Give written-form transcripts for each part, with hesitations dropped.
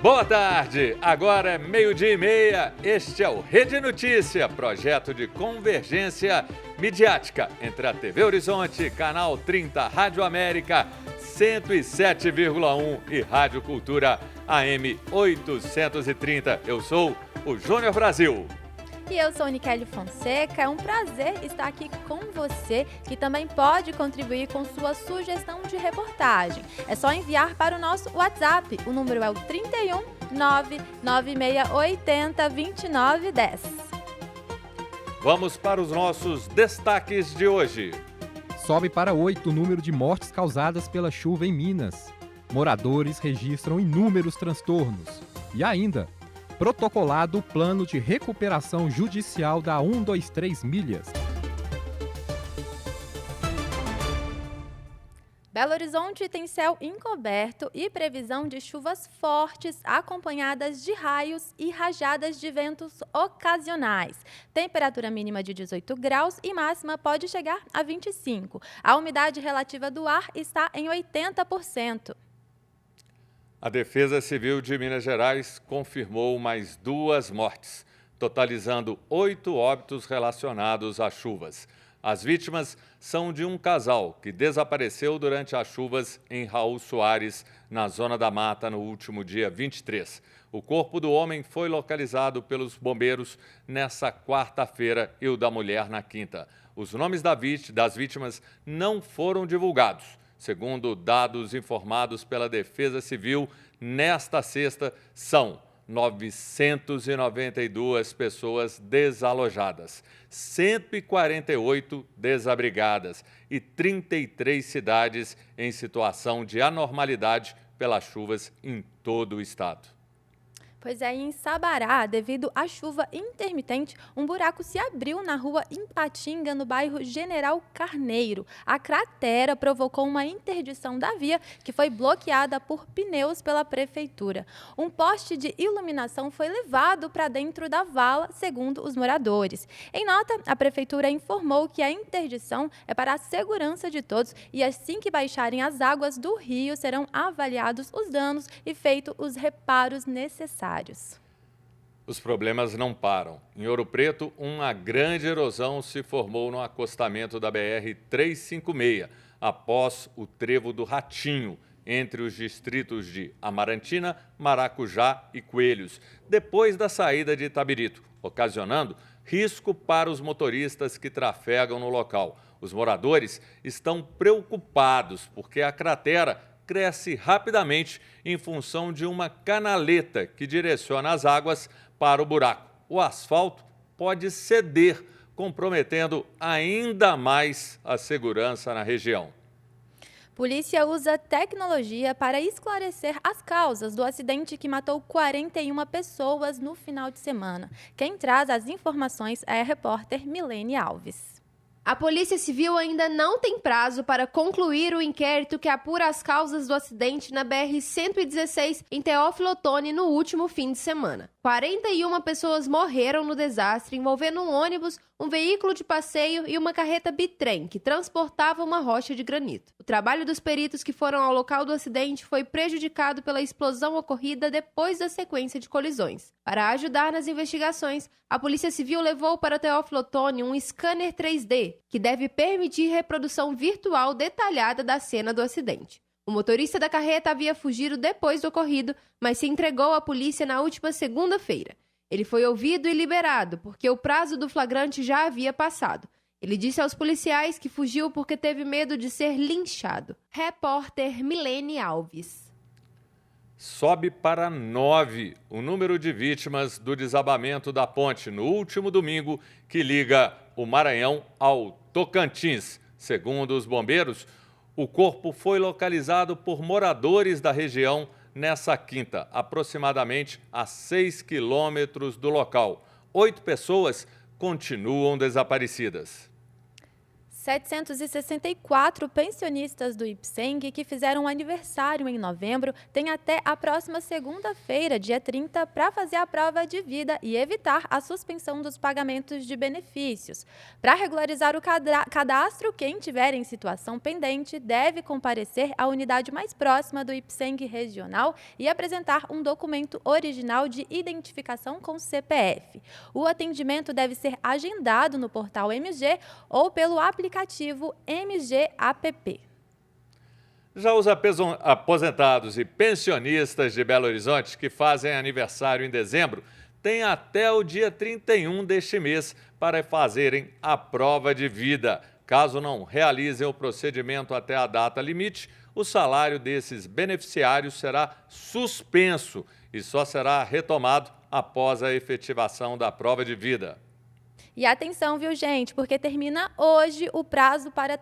Boa tarde, agora é 12:30. Este é o Rede Notícia, projeto de convergência midiática entre a TV Horizonte, Canal 30, Rádio América 107,1 e Rádio Cultura AM 830. Eu sou o Júnior Brasil. E eu sou Nicele Fonseca, é um prazer estar aqui com você, que também pode contribuir com sua sugestão de reportagem. É só enviar para o nosso WhatsApp, o número é o 31 99680 2910. Vamos para os nossos destaques de hoje. Sobe para 8 o número de mortes causadas pela chuva em Minas. Moradores registram inúmeros transtornos. E ainda, protocolado o plano de recuperação judicial da 123 Milhas. Belo Horizonte tem céu encoberto e previsão de chuvas fortes, acompanhadas de raios e rajadas de ventos ocasionais. Temperatura mínima de 18 graus e máxima pode chegar a 25. A umidade relativa do ar está em 80%. A Defesa Civil de Minas Gerais confirmou mais 2 mortes, totalizando 8 óbitos relacionados às chuvas. As vítimas são de um casal que desapareceu durante as chuvas em Raul Soares, na Zona da Mata, no último dia 23. O corpo do homem foi localizado pelos bombeiros nessa quarta-feira e o da mulher na quinta. Os nomes das vítimas não foram divulgados. Segundo dados informados pela Defesa Civil, nesta sexta são 992 pessoas desalojadas, 148 desabrigadas e 33 cidades em situação de anormalidade pelas chuvas em todo o estado. Pois é, em Sabará, devido à chuva intermitente, um buraco se abriu na rua Ipatinga, no bairro General Carneiro. A cratera provocou uma interdição da via, que foi bloqueada por pneus pela prefeitura. Um poste de iluminação foi levado para dentro da vala, segundo os moradores. Em nota, a prefeitura informou que a interdição é para a segurança de todos e assim que baixarem as águas do rio, serão avaliados os danos e feitos os reparos necessários. Os problemas não param. Em Ouro Preto, uma grande erosão se formou no acostamento da BR-356, após o trevo do Ratinho, entre os distritos de Amarantina, Maracujá e Coelhos, depois da saída de Itabirito, ocasionando risco para os motoristas que trafegam no local. Os moradores estão preocupados porque a cratera cresce rapidamente em função de uma canaleta que direciona as águas para o buraco. O asfalto pode ceder, comprometendo ainda mais a segurança na região. Polícia usa tecnologia para esclarecer as causas do acidente que matou 41 pessoas no final de semana. Quem traz as informações é a repórter Milene Alves. A Polícia Civil ainda não tem prazo para concluir o inquérito que apura as causas do acidente na BR-116 em Teófilo Otoni no último fim de semana. 41 pessoas morreram no desastre envolvendo um ônibus, um veículo de passeio e uma carreta bitrem que transportava uma rocha de granito. O trabalho dos peritos que foram ao local do acidente foi prejudicado pela explosão ocorrida depois da sequência de colisões. Para ajudar nas investigações, a Polícia Civil levou para Teófilo Otoni um scanner 3D, que deve permitir reprodução virtual detalhada da cena do acidente. O motorista da carreta havia fugido depois do ocorrido, mas se entregou à polícia na última segunda-feira. Ele foi ouvido e liberado, porque o prazo do flagrante já havia passado. Ele disse aos policiais que fugiu porque teve medo de ser linchado. Repórter Milene Alves. Sobe para 9 o número de vítimas do desabamento da ponte no último domingo que liga o Maranhão ao Tocantins. Segundo os bombeiros, o corpo foi localizado por moradores da região nessa quinta, aproximadamente a 6 quilômetros do local. 8 pessoas continuam desaparecidas. 764 pensionistas do IPSENG que fizeram aniversário em novembro têm até a próxima segunda-feira, dia 30, para fazer a prova de vida e evitar a suspensão dos pagamentos de benefícios. Para regularizar o cadastro, quem tiver em situação pendente deve comparecer à unidade mais próxima do IPSENG regional e apresentar um documento original de identificação com CPF. O atendimento deve ser agendado no portal MG ou pelo aplicativo MG App. Já os aposentados e pensionistas de Belo Horizonte que fazem aniversário em dezembro têm até o dia 31 deste mês para fazerem a prova de vida. Caso não realizem o procedimento até a data limite, o salário desses beneficiários será suspenso e só será retomado após a efetivação da prova de vida. E atenção, viu, gente, porque termina hoje o prazo para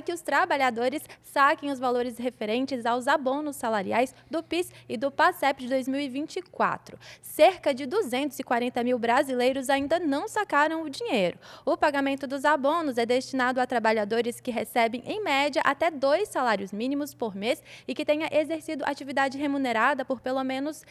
que os trabalhadores saquem os valores referentes aos abonos salariais do PIS e do PASEP de 2024. Cerca de 240 mil brasileiros ainda não sacaram o dinheiro. O pagamento dos abonos é destinado a trabalhadores que recebem, em média, até 2 salários mínimos por mês e que tenha exercido atividade remunerada por pelo menos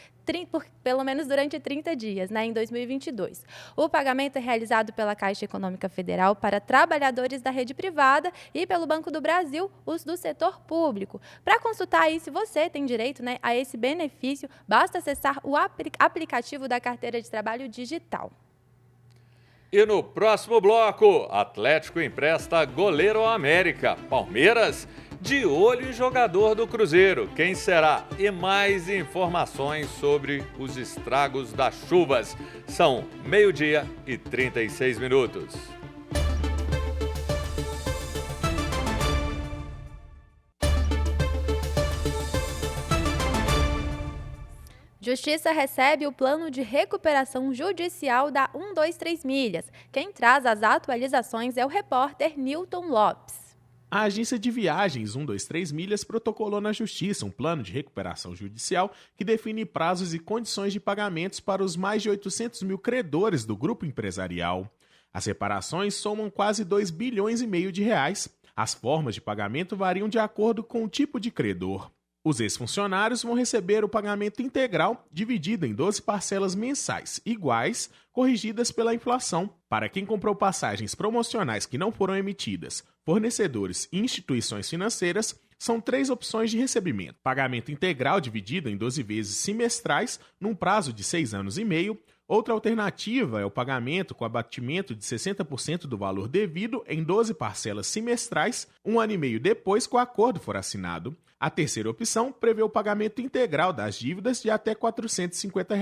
durante 30 dias, em 2022. O pagamento é realizado pela Caixa Econômica Federal para trabalhadores da rede privada e pelo Banco do Brasil, os do setor público. Para consultar aí se você tem direito a esse benefício, basta acessar o aplicativo da Carteira de Trabalho Digital. E no próximo bloco, Atlético empresta goleiro ao América. Palmeiras de olho em jogador do Cruzeiro. Quem será? E mais informações sobre os estragos das chuvas. São 12:36. Justiça recebe o plano de recuperação judicial da 123 Milhas. Quem traz as atualizações é o repórter Newton Lopes. A agência de viagens 123 Milhas protocolou na Justiça um plano de recuperação judicial que define prazos e condições de pagamentos para os mais de 800 mil credores do grupo empresarial. As reparações somam quase 2,5 bilhões de reais. As formas de pagamento variam de acordo com o tipo de credor. Os ex-funcionários vão receber o pagamento integral, dividido em 12 parcelas mensais iguais, corrigidas pela inflação. Para quem comprou passagens promocionais que não foram emitidas, fornecedores e instituições financeiras, são 3 opções de recebimento. Pagamento integral dividido em 12 vezes semestrais, num prazo de 6 anos e meio. Outra alternativa é o pagamento com abatimento de 60% do valor devido em 12 parcelas semestrais, 1 ano e meio depois que o acordo for assinado. A terceira opção prevê o pagamento integral das dívidas de até R$ 450,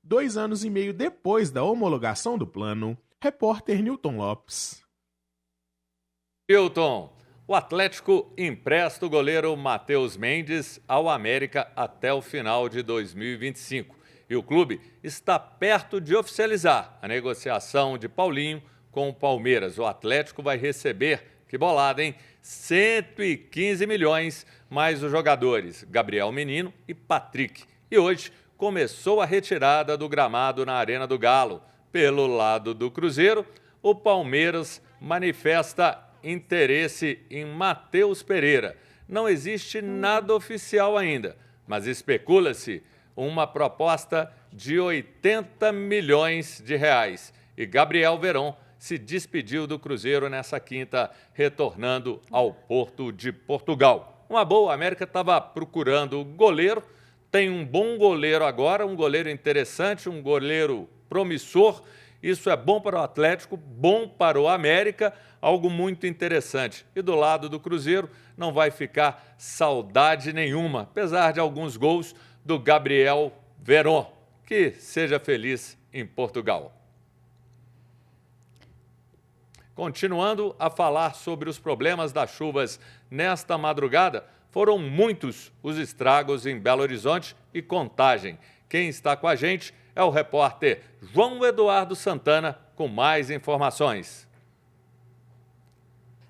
2 anos e meio depois da homologação do plano. Repórter Newton Lopes. Newton, o Atlético empresta o goleiro Matheus Mendes ao América até o final de 2025. E o clube está perto de oficializar a negociação de Paulinho com o Palmeiras. O Atlético vai receber, que bolada, hein? 115 milhões mais os jogadores Gabriel Menino e Patrick. E hoje começou a retirada do gramado na Arena do Galo. Pelo lado do Cruzeiro, o Palmeiras manifesta interesse em Matheus Pereira. Não existe nada oficial ainda, mas especula-se uma proposta de 80 milhões de reais. E Gabriel Veron se despediu do Cruzeiro nessa quinta, retornando ao Porto de Portugal. Uma boa, a América estava procurando goleiro, tem um bom goleiro agora, um goleiro interessante, um goleiro promissor. Isso é bom para o Atlético, bom para o América, algo muito interessante. E do lado do Cruzeiro não vai ficar saudade nenhuma, apesar de alguns gols do Gabriel Veron. Que seja feliz em Portugal. Continuando a falar sobre os problemas das chuvas nesta madrugada, foram muitos os estragos em Belo Horizonte e Contagem. Quem está com a gente é o repórter João Eduardo Santana com mais informações.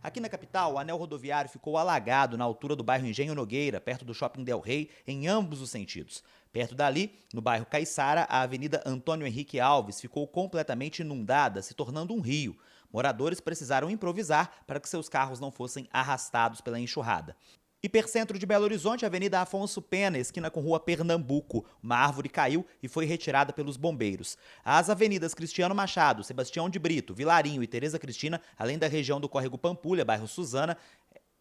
Aqui na capital, o anel rodoviário ficou alagado na altura do bairro Engenho Nogueira, perto do Shopping Del Rey, em ambos os sentidos. Perto dali, no bairro Caiçara, a Avenida Antônio Henrique Alves ficou completamente inundada, se tornando um rio. Moradores precisaram improvisar para que seus carros não fossem arrastados pela enxurrada. Hipercentro de Belo Horizonte, Avenida Afonso Pena, esquina com Rua Pernambuco. Uma árvore caiu e foi retirada pelos bombeiros. As avenidas Cristiano Machado, Sebastião de Brito, Vilarinho e Tereza Cristina, além da região do Córrego Pampulha, bairro Suzana,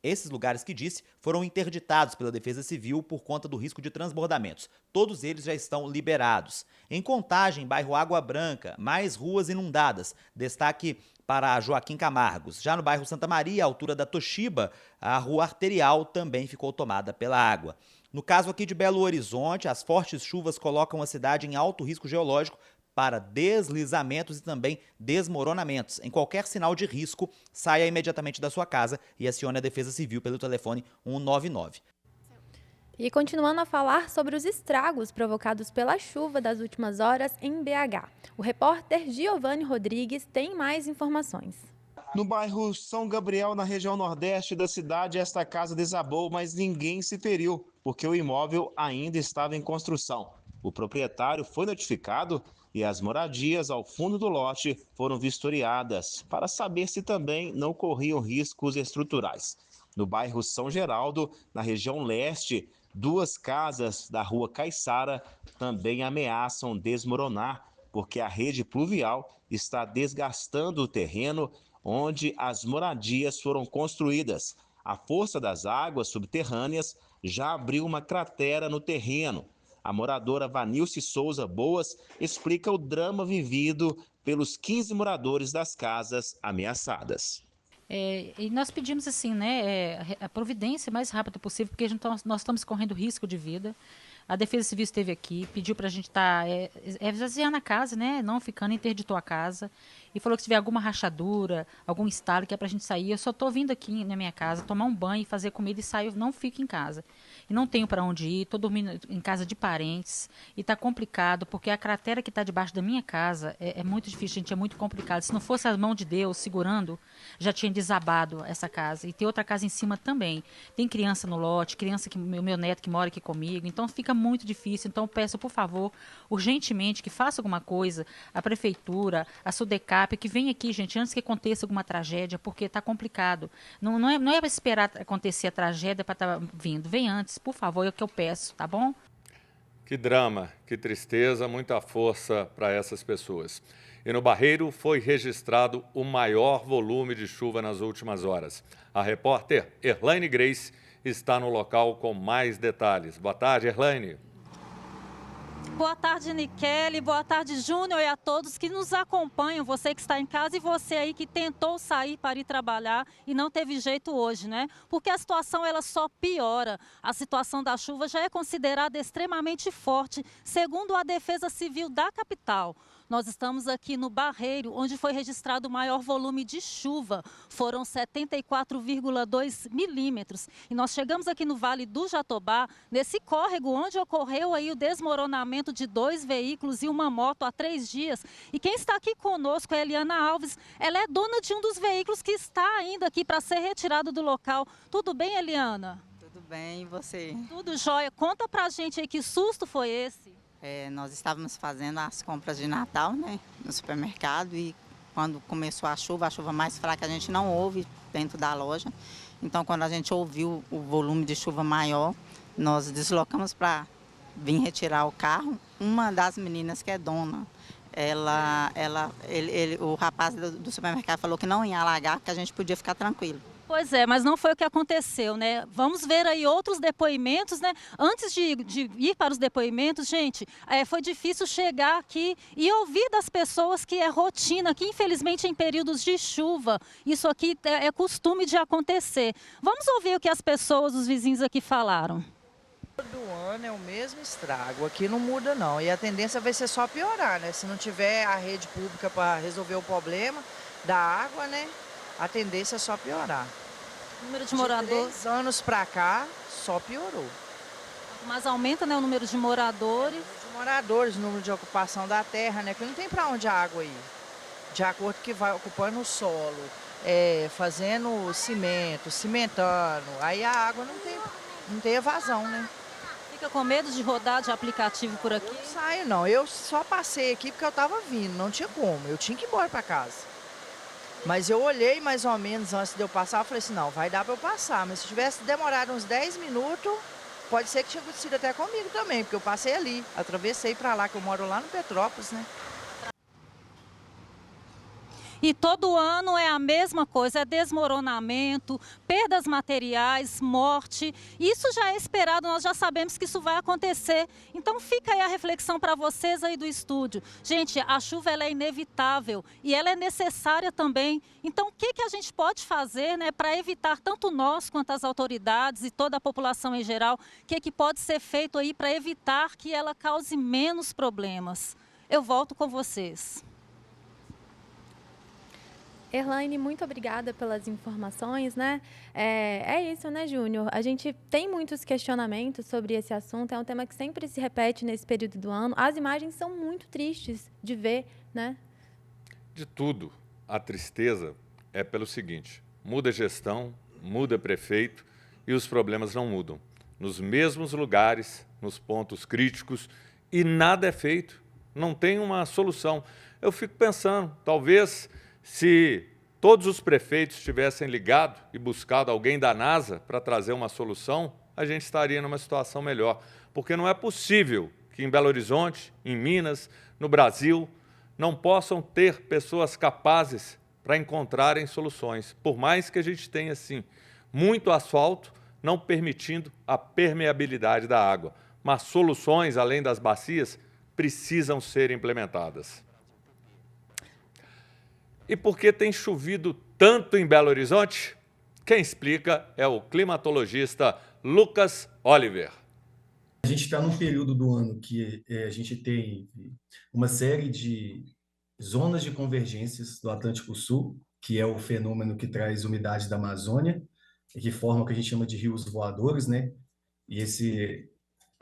esses lugares que disse foram interditados pela Defesa Civil por conta do risco de transbordamentos. Todos eles já estão liberados. Em Contagem, bairro Água Branca, mais ruas inundadas. Destaque para Joaquim Camargos. Já no bairro Santa Maria, à altura da Toshiba, a rua arterial também ficou tomada pela água. No caso aqui de Belo Horizonte, as fortes chuvas colocam a cidade em alto risco geológico para deslizamentos e também desmoronamentos. Em qualquer sinal de risco, saia imediatamente da sua casa e acione a Defesa Civil pelo telefone 199. E continuando a falar sobre os estragos provocados pela chuva das últimas horas em BH. O repórter Giovanni Rodrigues tem mais informações. No bairro São Gabriel, na região nordeste da cidade, esta casa desabou, mas ninguém se feriu, porque o imóvel ainda estava em construção. O proprietário foi notificado e as moradias ao fundo do lote foram vistoriadas para saber se também não corriam riscos estruturais. No bairro São Geraldo, na região leste, 2 casas da rua Caiçara também ameaçam desmoronar, porque a rede pluvial está desgastando o terreno onde as moradias foram construídas. A força das águas subterrâneas já abriu uma cratera no terreno. A moradora Vanilce Souza Boas explica o drama vivido pelos 15 moradores das casas ameaçadas. E nós pedimos assim, a providência mais rápida possível, porque nós estamos correndo risco de vida. A Defesa Civil esteve aqui, pediu para a gente estar esvaziando a casa, não ficando, interditou a casa. E falou que se tiver alguma rachadura, algum estalo, que é para a gente sair. Eu só estou vindo aqui na minha casa, tomar um banho, fazer comida e sair, eu não fico em casa. E não tenho para onde ir, estou dormindo em casa de parentes. E está complicado, porque a cratera que está debaixo da minha casa é muito difícil, gente, é muito complicado. Se não fosse a mão de Deus segurando, já tinha desabado essa casa. E tem outra casa em cima também. Tem criança no lote, meu neto que mora aqui comigo. Então fica muito difícil. Então eu peço, por favor, urgentemente, que faça alguma coisa, a prefeitura, a SUDECAP, que venha aqui, gente, antes que aconteça alguma tragédia, porque está complicado. Não é para esperar acontecer a tragédia para estar vindo. Vem antes, por favor, é o que eu peço, tá bom? Que drama, que tristeza, muita força para essas pessoas. E no Barreiro foi registrado o maior volume de chuva nas últimas horas. A repórter Erlaine Grace está no local com mais detalhes. Boa tarde, Erlaine. Boa tarde, Nikele. Boa tarde, Júnior, e a todos que nos acompanham. Você que está em casa e você aí que tentou sair para ir trabalhar e não teve jeito hoje, né? Porque a situação ela só piora. A situação da chuva já é considerada extremamente forte, segundo a Defesa Civil da capital. Nós estamos aqui no Barreiro, onde foi registrado o maior volume de chuva. Foram 74,2 milímetros. E nós chegamos aqui no Vale do Jatobá, nesse córrego onde ocorreu aí o desmoronamento de 2 veículos e uma moto há 3 dias. E quem está aqui conosco é a Eliana Alves. Ela é dona de um dos veículos que está ainda aqui para ser retirado do local. Tudo bem, Eliana? Tudo bem, e você? Tudo jóia. Conta pra gente aí que susto foi esse. Nós estávamos fazendo as compras de Natal, no supermercado, e quando começou a chuva mais fraca, a gente não ouve dentro da loja. Então, quando a gente ouviu o volume de chuva maior, nós deslocamos para vir retirar o carro. Uma das meninas que é dona, o rapaz do supermercado falou que não ia alagar, que a gente podia ficar tranquilo. Pois é, mas não foi o que aconteceu, né? Vamos ver aí outros depoimentos, né? Antes de ir para os depoimentos, gente, foi difícil chegar aqui e ouvir das pessoas que é rotina, que infelizmente em períodos de chuva, isso aqui é costume de acontecer. Vamos ouvir o que as pessoas, os vizinhos aqui falaram. Todo ano é o mesmo estrago, aqui não muda não, e a tendência vai ser só piorar, né? Se não tiver a rede pública para resolver o problema da água, né? A tendência é só piorar. O número de moradores? 3 anos para cá, só piorou. Mas aumenta, né, o número de moradores? O número de ocupação da terra, né? Que não tem para onde a água ir. De acordo com que vai ocupando o solo, fazendo cimento, cimentando, aí a água não tem evasão, né? Fica com medo de rodar de aplicativo por aqui? Eu não saio não, eu só passei aqui porque eu estava vindo, não tinha como, eu tinha que ir embora para casa. Mas eu olhei mais ou menos antes de eu passar, eu falei assim, não, vai dar para eu passar. Mas se tivesse demorado uns 10 minutos, pode ser que tinha acontecido até comigo também, porque eu passei ali, atravessei para lá, que eu moro lá no Petrópolis, né? E todo ano é a mesma coisa, é desmoronamento, perdas materiais, morte. Isso já é esperado, nós já sabemos que isso vai acontecer. Então fica aí a reflexão para vocês aí do estúdio. Gente, a chuva ela é inevitável e ela é necessária também. Então o que a gente pode fazer, né, para evitar, tanto nós quanto as autoridades e toda a população em geral, o que pode ser feito aí para evitar que ela cause menos problemas? Eu volto com vocês. Erlaine, muito obrigada pelas informações, né? É isso, né, Júnior? A gente tem muitos questionamentos sobre esse assunto, é um tema que sempre se repete nesse período do ano. As imagens são muito tristes de ver, né? De tudo, a tristeza é pelo seguinte: muda a gestão, muda prefeito e os problemas não mudam. Nos mesmos lugares, nos pontos críticos, e nada é feito, não tem uma solução. Eu fico pensando, talvez, se todos os prefeitos tivessem ligado e buscado alguém da NASA para trazer uma solução, a gente estaria numa situação melhor. Porque não é possível que em Belo Horizonte, em Minas, no Brasil, não possam ter pessoas capazes para encontrarem soluções. Por mais que a gente tenha, assim, muito asfalto, não permitindo a permeabilidade da água. Mas soluções, além das bacias, precisam ser implementadas. E por que tem chovido tanto em Belo Horizonte? Quem explica é o climatologista Lucas Oliver. A gente está num período do ano que a gente tem uma série de zonas de convergências do Atlântico Sul, que é o fenômeno que traz umidade da Amazônia, e que forma o que a gente chama de rios voadores, né? E esse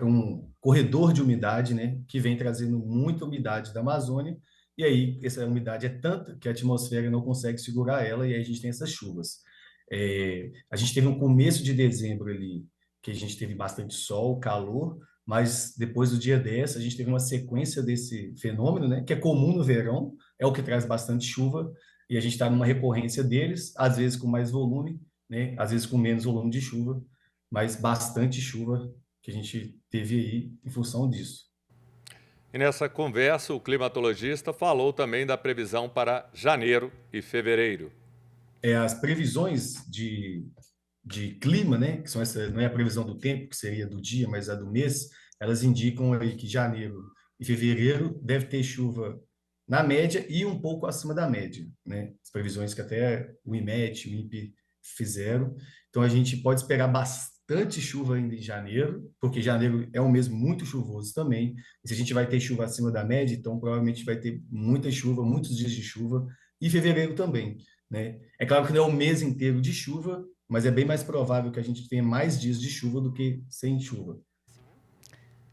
é um corredor de umidade, né, que vem trazendo muita umidade da Amazônia. E aí, essa umidade é tanta que a atmosfera não consegue segurar ela, e aí a gente tem essas chuvas. A gente teve um começo de dezembro ali, que a gente teve bastante sol, calor, mas depois do dia 10, a gente teve uma sequência desse fenômeno, né, que é comum no verão, é o que traz bastante chuva, e a gente está numa recorrência deles, às vezes com mais volume, né, às vezes com menos volume de chuva, mas bastante chuva que a gente teve aí em função disso. E nessa conversa, o climatologista falou também da previsão para janeiro e fevereiro. As previsões de clima, né, que são não é a previsão do tempo, que seria do dia, mas a do mês, elas indicam aí que janeiro e fevereiro deve ter chuva na média e um pouco acima da média, né? As previsões que até o IMET, o INPE fizeram. Então, a gente pode esperar bastante chuva ainda em janeiro, porque janeiro é um mês muito chuvoso também. E se a gente vai ter chuva acima da média, então provavelmente vai ter muita chuva, muitos dias de chuva, e fevereiro também, né? É claro que não é o mês inteiro de chuva, mas é bem mais provável que a gente tenha mais dias de chuva do que sem chuva.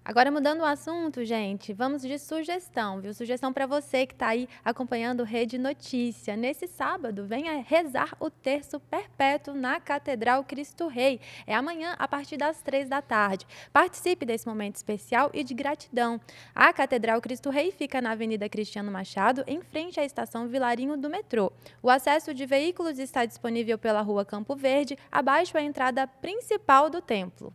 Agora, mudando o assunto, gente, vamos de sugestão, viu? Sugestão para você que está aí acompanhando Rede Notícia. Nesse sábado, venha rezar o terço perpétuo na Catedral Cristo Rei. É amanhã, a partir das 3 da tarde. Participe desse momento especial e de gratidão. A Catedral Cristo Rei fica na Avenida Cristiano Machado, em frente à estação Vilarinho do metrô. O acesso de veículos está disponível pela Rua Campo Verde, abaixo a entrada principal do templo.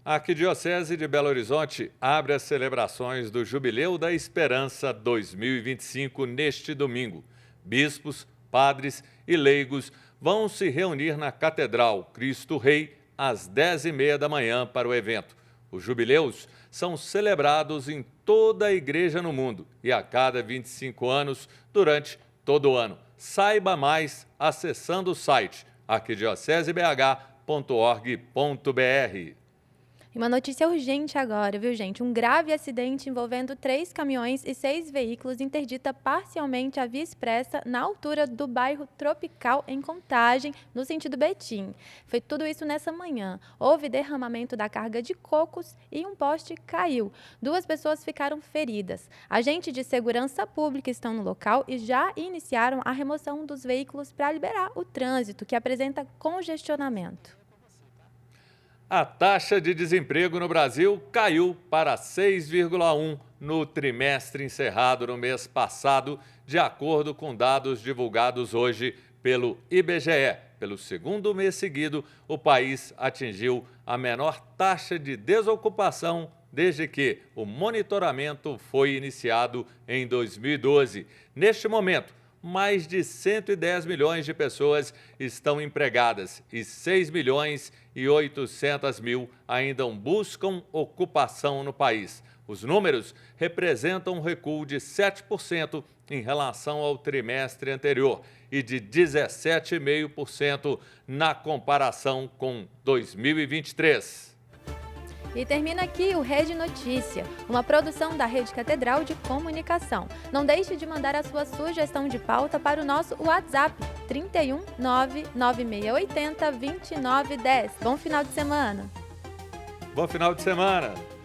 A Arquidiocese de Belo Horizonte abre as celebrações do Jubileu da Esperança 2025 neste domingo. Bispos, padres e leigos vão se reunir na Catedral Cristo Rei às 10h30 da manhã para o evento. Os jubileus são celebrados em toda a igreja no mundo e a cada 25 anos durante todo o ano. Saiba mais acessando o site arquidiocesebh.org.br. E uma notícia urgente agora, viu, gente? Um grave acidente envolvendo 3 caminhões e 6 veículos interdita parcialmente a via expressa na altura do bairro Tropical, em Contagem, no sentido Betim. Foi tudo isso nessa manhã. Houve derramamento da carga de cocos e um poste caiu. 2 pessoas ficaram feridas. Agentes de segurança pública estão no local e já iniciaram a remoção dos veículos para liberar o trânsito, que apresenta congestionamento. A taxa de desemprego no Brasil caiu para 6,1% no trimestre encerrado no mês passado, de acordo com dados divulgados hoje pelo IBGE. Pelo segundo mês seguido, o país atingiu a menor taxa de desocupação desde que o monitoramento foi iniciado em 2012. Neste momento, mais de 110 milhões de pessoas estão empregadas e 6 milhões e 800 mil ainda buscam ocupação no país. Os números representam um recuo de 7% em relação ao trimestre anterior e de 17,5% na comparação com 2023. E termina aqui o Rede Notícia, uma produção da Rede Catedral de Comunicação. Não deixe de mandar a sua sugestão de pauta para o nosso WhatsApp, 31 99680 2910. Bom final de semana! Bom final de semana!